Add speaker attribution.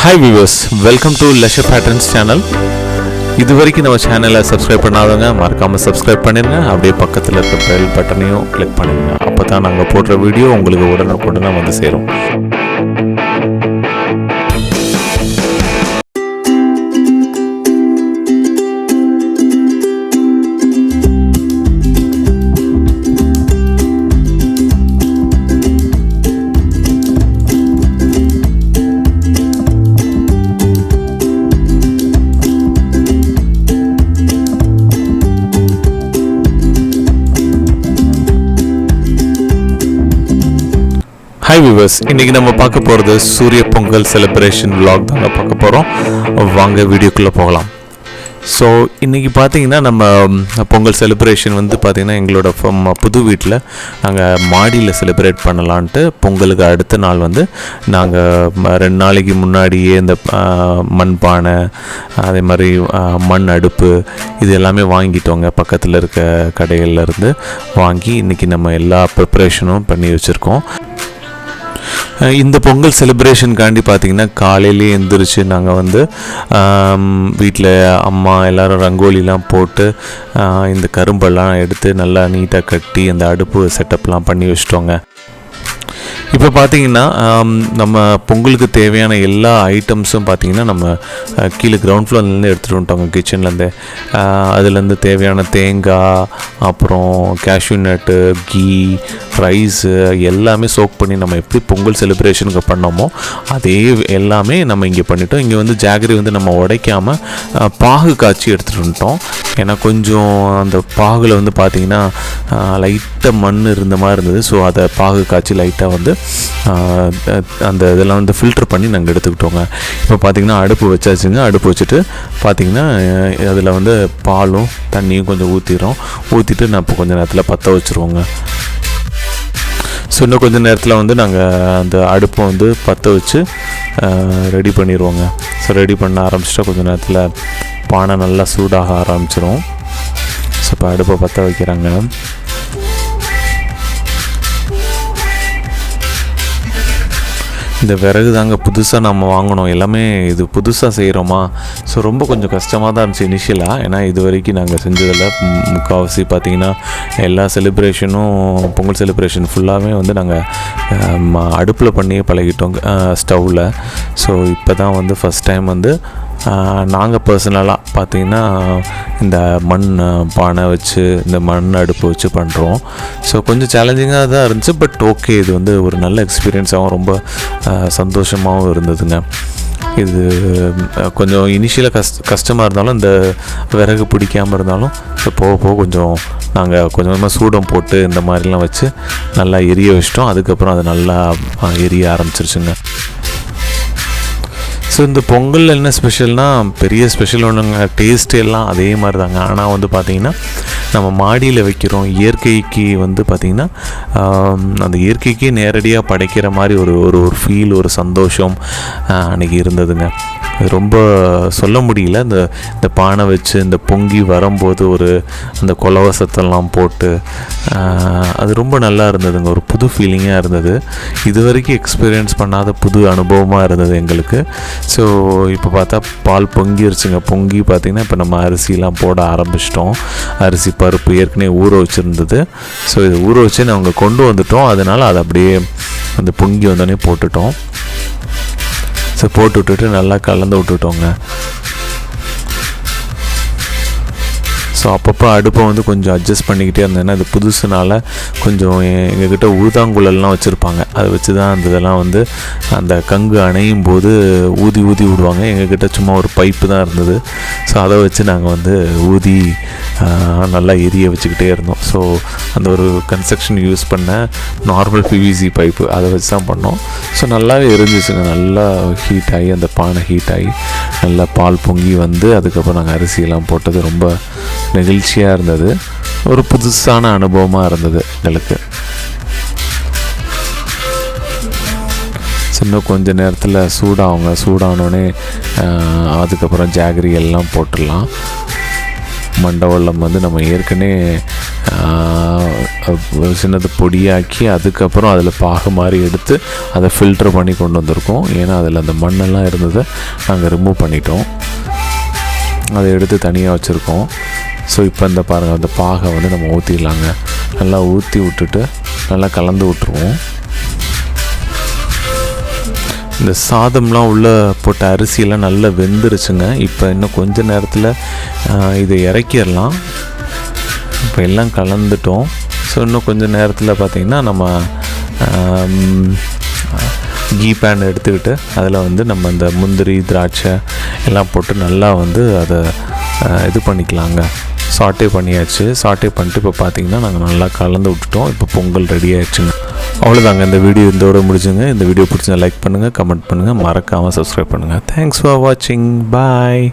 Speaker 1: Hi viewers, welcome to Leisure Patterns channel. இதுவரைக்கும் நம்ம சேனலை சப்ஸ்கிரைப் பண்ணாதவங்க மறக்காமல் சப்ஸ்கிரைப் பண்ணிடுங்க. அப்படியே பக்கத்தில் இருக்க பெல் பட்டனையும் கிளிக் பண்ணிடுங்க. அப்போ தான் நாங்கள் போடுற வீடியோ உங்களுக்கு உடனுக்குடனே வந்து சேரும். ஹாய் வியூவர்ஸ், இன்றைக்கி நம்ம பார்க்க போகிறது சூரிய பொங்கல் செலிப்ரேஷன் விலாக் தாங்க பார்க்க போகிறோம். வாங்க வீடியோக்குள்ளே போகலாம். ஸோ இன்றைக்கி பார்த்தீங்கன்னா நம்ம பொங்கல் செலிப்ரேஷன் வந்து பார்த்திங்கன்னா எங்களோட புது வீட்டில் நாங்கள் மாடியில் செலிப்ரேட் பண்ணலான்ட்டு பொங்கலுக்கு அடுத்த நாள் வந்து நாங்கள் 2 நாளைக்கு முன்னாடியே இந்த மண்பானை அதே மாதிரி மண் அடுப்பு இது எல்லாமே வாங்கிட்டோங்க. பக்கத்தில் இருக்க கடைகள்லேருந்து வாங்கி இன்றைக்கி நம்ம எல்லா ப்ரிப்ரேஷனும் பண்ணி வச்சுருக்கோம். இந்த பொங்கல் செலிப்ரேஷனுக்காண்டி பார்த்திங்கன்னா காலையிலே எழுந்திரிச்சு நாங்கள் வந்து வீட்டில் அம்மா எல்லோரும் ரங்கோலிலாம் போட்டு இந்த கரும்பெல்லாம் எடுத்து நல்லா நீட்டாக கட்டி அந்த அடுப்பு செட்டப்லாம் பண்ணி வச்சிட்டோங்க. இப்போ பார்த்திங்கன்னா நம்ம பொங்கலுக்கு தேவையான எல்லா ஐட்டம்ஸும் பார்த்திங்கன்னா நம்ம கீழே கிரவுண்ட் ஃப்ளோர்லேருந்து எடுத்துகிட்டு வந்துட்டோங்க. கிச்சன்லேருந்து அதுலேருந்து தேவையான தேங்காய், அப்புறம் கேஷ்யூ நட்டு, கீ, ரைஸு எல்லாமே சோக் பண்ணி நம்ம எப்படி பொங்கல் செலிப்ரேஷனுக்கு பண்ணோமோ அதே எல்லாமே நம்ம இங்கே பண்ணிட்டோம். இங்கே வந்து ஜாகரி வந்து நம்ம உடைக்காமல் பாகு காய்ச்சி எடுத்துகிட்டு வந்துட்டோம். ஏன்னா கொஞ்சம் அந்த பாகில் வந்து பார்த்திங்கன்னா லைட்டாக மண் இருந்த மாதிரி இருந்தது. ஸோ அதை பாகு காய்ச்சி லைட்டாக வந்து அந்த இதெல்லாம் வந்து ஃபில்டர் பண்ணி நாங்கள் எடுத்துக்கிட்டோங்க. இப்போ பார்த்திங்கன்னா அடுப்பு வச்சாச்சுங்க. அடுப்பு வச்சுட்டு பார்த்திங்கன்னா அதில் வந்து பாலும் தண்ணியும் கொஞ்சம் ஊற்றிட்டு நான் இப்போ கொஞ்சம் நேரத்தில் பற்ற வச்சுருவோங்க. ஸோ இன்னும் கொஞ்சம் நேரத்தில் வந்து நாங்கள் அந்த அடுப்பை வந்து பற்ற வச்சு ரெடி பண்ணிடுவோங்க. ஸோ ரெடி பண்ண ஆரம்பிச்சிட்டா கொஞ்சம் நேரத்தில் பானை நல்லா சூடாக ஆரம்பிச்சிடும். ஸோ இப்போ அடுப்பை பற்ற வைக்கிறாங்க. இந்த விறகு தாங்க புதுசாக நம்ம வாங்கினோம். எல்லாமே இது புதுசாக செய்கிறோமா, ஸோ ரொம்ப கொஞ்சம் கஷ்டமாக தான் இருந்துச்சு இனிஷியலாக. ஏன்னா இது வரைக்கும் நாங்கள் செஞ்சதில் முக்கால்வாசி பார்த்திங்கன்னா எல்லா செலிப்ரேஷனும் பொங்கல் செலிப்ரேஷன் ஃபுல்லாகவே வந்து நாங்கள் அடுப்பில் பண்ணியே பழகிட்டோம் ஸ்டவ்வில். ஸோ இப்போ தான் வந்து ஃபஸ்ட் டைம் வந்து நாங்கள் பர்சனலாக பார்த்திங்கன்னா இந்த மண் பானை வச்சு இந்த மண் அடுப்பு வச்சு பண்ணுறோம். ஸோ கொஞ்சம் சேலஞ்சிங்காக தான் இருந்துச்சு. பட் ஓகே, இது வந்து ஒரு நல்ல எக்ஸ்பீரியன்ஸாகவும் ரொம்ப சந்தோஷமாகவும் இருந்ததுங்க. இது கொஞ்சம் இனிஷியலாக கஷ்டமாக இருந்தாலும் இந்த விறகு பிடிக்காமல் இருந்தாலும் போக போக கொஞ்சம் நாங்கள் கொஞ்சமாக சூடம் போட்டு இந்த மாதிரிலாம் வச்சு நல்லா எரிய வச்சிட்டோம். அதுக்கப்புறம் அது நல்லா எரிய ஆரம்பிச்சிருச்சுங்க. ஸோ இந்த பொங்கல் என்ன ஸ்பெஷல்னால் பெரிய ஸ்பெஷல் ஒன்றுங்க. டேஸ்ட் எல்லாம் அதே மாதிரி தாங்க. ஆனால் வந்து பார்த்திங்கன்னா நம்ம மாடியில் வைக்கிறோம். இயற்கைக்கு வந்து பார்த்திங்கன்னா அந்த இயற்கைக்கு நேரடியாக படைக்கிற மாதிரி ஒரு ஃபீல், ஒரு சந்தோஷம் அன்றைக்கி இருந்ததுங்க. ரொம்ப சொல்ல முடியல. இந்த பானை வச்சு இந்த பொங்கி வரும்போது அந்த கொலவசத்தெல்லாம் போட்டு அது ரொம்ப நல்லா இருந்ததுங்க. ஒரு புது ஃபீலிங்காக இருந்தது. இது வரைக்கும் எக்ஸ்பீரியன்ஸ் பண்ணாத புது அனுபவமாக இருந்தது எங்களுக்கு. ஸோ இப்போ பார்த்தா பால் பொங்கிருச்சுங்க. பொங்கி பார்த்திங்கன்னா இப்போ நம்ம அரிசிலாம் போட ஆரம்பிச்சிட்டோம். அரிசி பருப்பு ஏற்கனவே ஊற வச்சுருந்தது. ஸோ இது ஊற வச்சு நாங்கள் கொண்டு வந்துட்டோம். அதனால் அதை அப்படியே அந்த பொங்கி வந்தோடனே போட்டுட்டோம். ஸோ போட்டு விட்டுட்டு நல்லா கலந்து விட்டுட்டோங்க. ஸோ அப்பப்போ அடுப்பை வந்து கொஞ்சம் அட்ஜஸ்ட் பண்ணிக்கிட்டே இருந்தேன்னா இது புதுசுனால கொஞ்சம் எங்ககிட்ட உளுதாங்குழல்லாம் வச்சுருப்பாங்க. அதை வச்சு தான் அந்த இதெல்லாம் வந்து அந்த கங்கு அணையும் போது ஊதி விடுவாங்க. எங்ககிட்ட சும்மா ஒரு பைப்பு தான் இருந்தது. ஸோ அதை வச்சு நாங்கள் வந்து ஊதி நல்லா எரிய வச்சுக்கிட்டே இருந்தோம். ஸோ அந்த ஒரு கன்ஸ்ட்ரக்ஷன் யூஸ் பண்ண நார்மல் பிவிசி பைப்பு அதை வச்சு தான் பண்ணோம். ஸோ நல்லாவே எரிஞ்சிச்சுங்க. நல்லா ஹீட் ஆகி அந்த பானை ஹீட் ஆகி நல்லா பால் பொங்கி வந்து அதுக்கப்புறம் நாங்கள் அரிசியெல்லாம் போட்டது ரொம்ப நெகிழ்ச்சியாக இருந்தது. ஒரு புதுசான அனுபவமாக இருந்தது எங்களுக்கு. இன்னும் கொஞ்சம் நேரத்தில் சூடானோடனே அதுக்கப்புறம் ஜாகரி எல்லாம் போட்டுடலாம். மண்டவெல்லம் வந்து நம்ம ஏற்கனவே சின்னது பொடியாக்கி அதுக்கப்புறம் அதில் பாகு மாதிரி எடுத்து அதை ஃபில்டர் பண்ணி கொண்டு வந்திருக்கோம். ஏன்னா அதில் அந்த மண்ணெல்லாம் இருந்ததை நாங்கள் ரிமூவ் பண்ணிட்டோம். அதை எடுத்து தனியாக வச்சுருக்கோம். ஸோ இப்போ இந்த பாருங்கள், அந்த பாகை வந்து நம்ம ஊற்றிடலாங்க. நல்லா ஊற்றி விட்டுட்டு நல்லா கலந்து விட்ருவோம். இந்த சாதம்லாம் உள்ளே போட்ட அரிசியெல்லாம் நல்லா வெந்துருச்சுங்க. இப்போ இன்னும் கொஞ்ச நேரத்தில் இதை இறக்கிடலாம். இப்போ எல்லாம் கலந்துட்டோம். ஸோ இன்னும் கொஞ்சம் நேரத்தில் பார்த்திங்கன்னா நம்ம கீ பேன் எடுத்துக்கிட்டு அதில் வந்து நம்ம இந்த முந்திரி திராட்சை எல்லாம் போட்டு நல்லா வந்து அதை இது பண்ணிக்கலாங்க. சாட்டே பண்ணியாச்சு. சாட்டே பண்ணிட்டு இப்போ பார்த்திங்கன்னா நாங்கள் நல்லா கலந்து விட்டுட்டோம். இப்போ பொங்கல் ரெடி ஆகிடுச்சுங்க. அவ்வளோதாங்க. இந்த வீடியோ இதோட முடிச்சுங்க. இந்த வீடியோ பிடிச்சா லைக் பண்ணுங்கள், கமெண்ட் பண்ணுங்கள், மறக்காமல் சப்ஸ்கிரைப் பண்ணுங்கள். தேங்க்ஸ் ஃபார் வாட்சிங். பாய்.